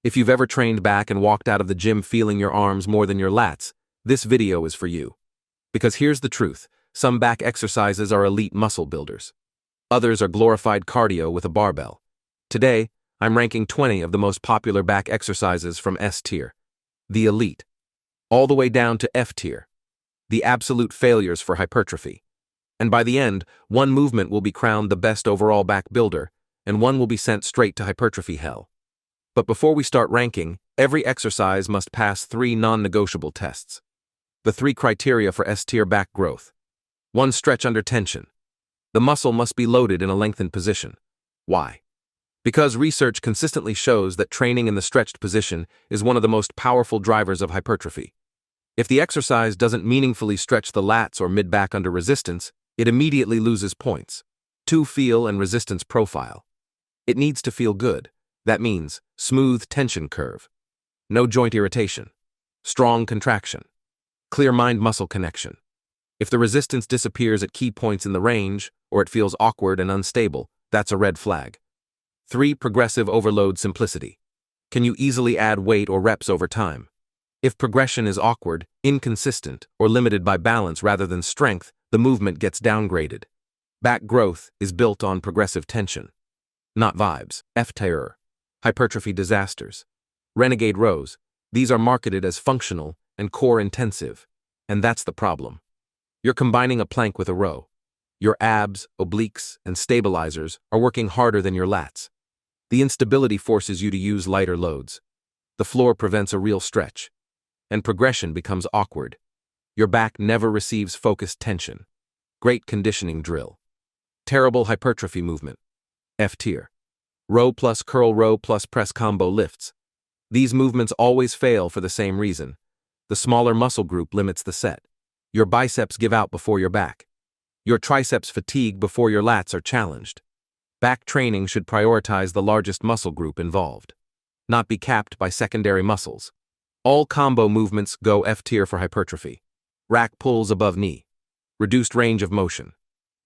If you've ever trained back and walked out of the gym feeling your arms more than your lats, this video is for you. Because here's the truth, some back exercises are elite muscle builders. Others are glorified cardio with a barbell. Today, I'm ranking 20 of the most popular back exercises from S tier, the elite, all the way down to F tier, the absolute failures for hypertrophy. And by the end, one movement will be crowned the best overall back builder, and one will be sent straight to hypertrophy hell. But before we start ranking, every exercise must pass 3 non-negotiable tests. The 3 criteria for S-tier back growth. 1. Stretch under tension. The muscle must be loaded in a lengthened position. Why? Because research consistently shows that training in the stretched position is one of the most powerful drivers of hypertrophy. If the exercise doesn't meaningfully stretch the lats or mid-back under resistance, it immediately loses points. 2. Feel and resistance profile. It needs to feel good. That means smooth tension curve, no joint irritation, strong contraction, clear mind-muscle connection. If the resistance disappears at key points in the range, or it feels awkward and unstable, that's a red flag. 3. Progressive overload simplicity. Can you easily add weight or reps over time? If progression is awkward, inconsistent, or limited by balance rather than strength, the movement gets downgraded. Back growth is built on progressive tension, not vibes. F-tier. Hypertrophy disasters. Renegade rows. These are marketed as functional and core intensive, and that's the problem. You're combining a plank with a row. Your abs, obliques, and stabilizers are working harder than your lats. The instability forces you to use lighter loads. The floor prevents a real stretch, and progression becomes awkward. Your back never receives focused tension. Great conditioning drill. Terrible hypertrophy movement. F tier. Row plus curl, row plus press combo lifts. These movements always fail for the same reason. The smaller muscle group limits the set. Your biceps give out before your back. Your triceps fatigue before your lats are challenged. Back training should prioritize the largest muscle group involved, not be capped by secondary muscles. All combo movements go F tier for hypertrophy. Rack pulls above knee. Reduced range of motion.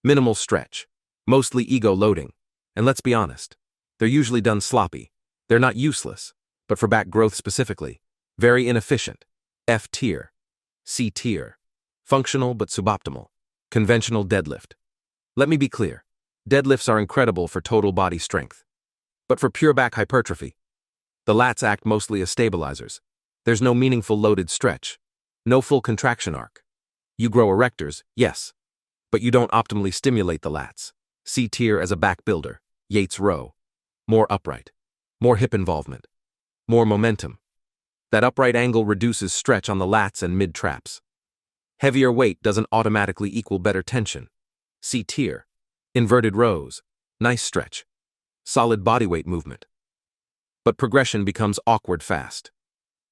Minimal stretch. Mostly ego loading. And let's be honest, they're usually done sloppy. They're not useless, but for back growth specifically, very inefficient. F tier. C tier. Functional but suboptimal. Conventional deadlift. Let me be clear. Deadlifts are incredible for total body strength. But for pure back hypertrophy, the lats act mostly as stabilizers. There's no meaningful loaded stretch. No full contraction arc. You grow erectors, yes, but you don't optimally stimulate the lats. C tier as a back builder. Yates row. More upright. More hip involvement. More momentum. That upright angle reduces stretch on the lats and mid-traps. Heavier weight doesn't automatically equal better tension. C tier. Inverted rows. Nice stretch. Solid bodyweight movement. But progression becomes awkward fast.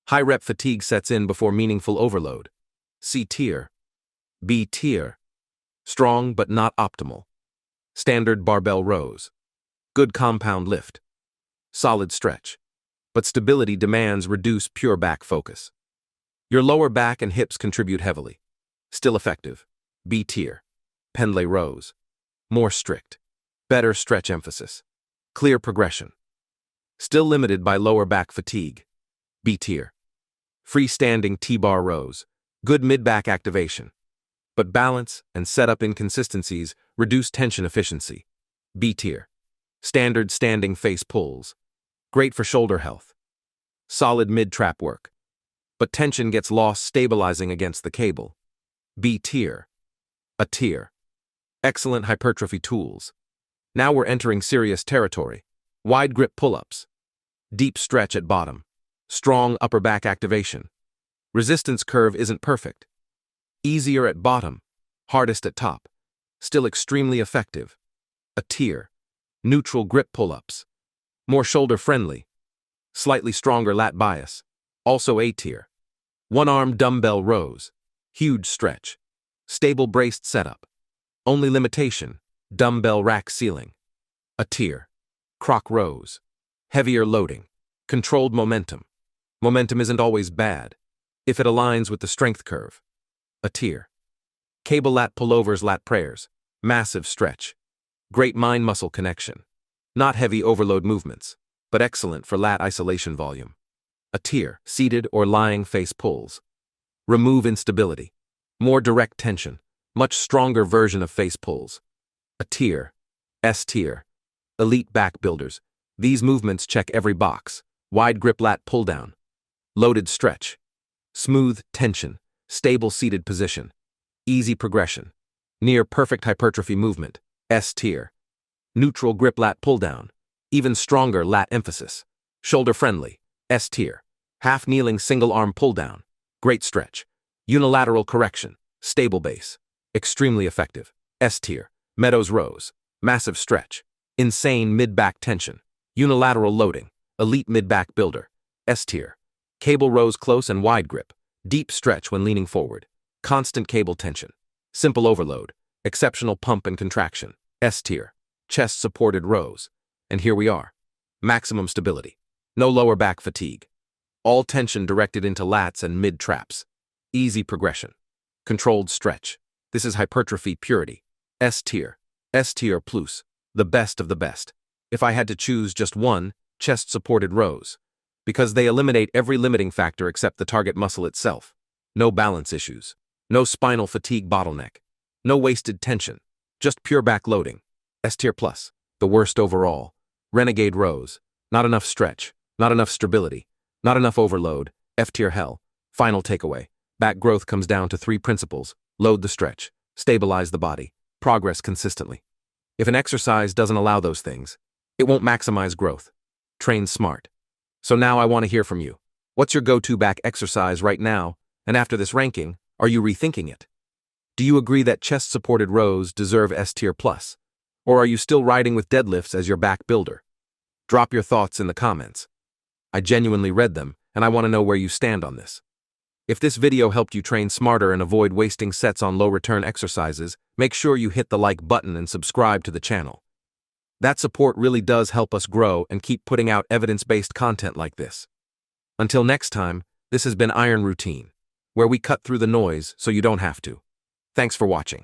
High rep fatigue sets in before meaningful overload. C tier. B tier. Strong but not optimal. Standard barbell rows. Good compound lift. Solid stretch. But stability demands reduced pure back focus. Your lower back and hips contribute heavily. Still effective. B tier. Pendlay rows. More strict. Better stretch emphasis. Clear progression. Still limited by lower back fatigue. B tier. Freestanding T-bar rows. Good mid-back activation. But balance and setup inconsistencies reduce tension efficiency. B tier. Standard standing face pulls. Great for shoulder health. Solid mid-trap work. But tension gets lost stabilizing against the cable. B tier. A tier. Excellent hypertrophy tools. Now we're entering serious territory. Wide grip pull-ups. Deep stretch at bottom. Strong upper back activation. Resistance curve isn't perfect. Easier at bottom. Hardest at top. Still extremely effective. A tier. Neutral grip pull-ups. More shoulder-friendly. Slightly stronger lat bias. Also A tier. One-arm dumbbell rows. Huge stretch. Stable braced setup. Only limitation, dumbbell rack ceiling. A tier. Croc rows. Heavier loading. Controlled momentum. Momentum isn't always bad, if it aligns with the strength curve. A tier. Cable lat pullovers, lat prayers. Massive stretch. Great mind-muscle connection. Not heavy overload movements. but excellent for lat isolation volume. A tier, seated or lying face pulls. Remove instability. More direct tension. Much stronger version of face pulls. A tier. S tier. Elite back builders. These movements check every box. Wide grip lat pull down. Loaded stretch. Smooth tension. Stable seated position. Easy progression. Near perfect hypertrophy movement. S tier. Neutral grip lat pull down. Even stronger lat emphasis. Shoulder friendly. S tier. Half kneeling single arm pull down. Great stretch. Unilateral correction. Stable base. Extremely effective. S tier. Meadows rows. Massive stretch. Insane mid-back tension. Unilateral loading. Elite mid-back builder. S tier. Cable rows close and wide grip. Deep stretch when leaning forward. Constant cable tension. Simple overload. Exceptional pump and contraction. S tier. Chest supported rows. And here we are. Maximum stability. No lower back fatigue. All tension directed into lats and mid-traps. Easy progression. Controlled stretch. This is hypertrophy purity. S tier. S tier plus. The best of the best. If I had to choose just one, chest supported rows. Because they eliminate every limiting factor except the target muscle itself. No balance issues. No spinal fatigue bottleneck. No wasted tension. Just pure back loading. S tier plus. The worst overall. Renegade rows. Not enough stretch. Not enough stability. Not enough overload. F tier hell. Final takeaway. Back growth comes down to 3 principles. Load the stretch. Stabilize the body. Progress consistently. If an exercise doesn't allow those things, it won't maximize growth. Train smart. So now I want to hear from you. What's your go-to back exercise right now? And after this ranking, are you rethinking it? Do you agree that chest-supported rows deserve S tier plus? Or are you still riding with deadlifts as your back builder? Drop your thoughts in the comments. I genuinely read them, and I want to know where you stand on this. If this video helped you train smarter and avoid wasting sets on low-return exercises, make sure you hit the like button and subscribe to the channel. That support really does help us grow and keep putting out evidence-based content like this. Until next time, this has been Iron Routine, where we cut through the noise so you don't have to. Thanks for watching.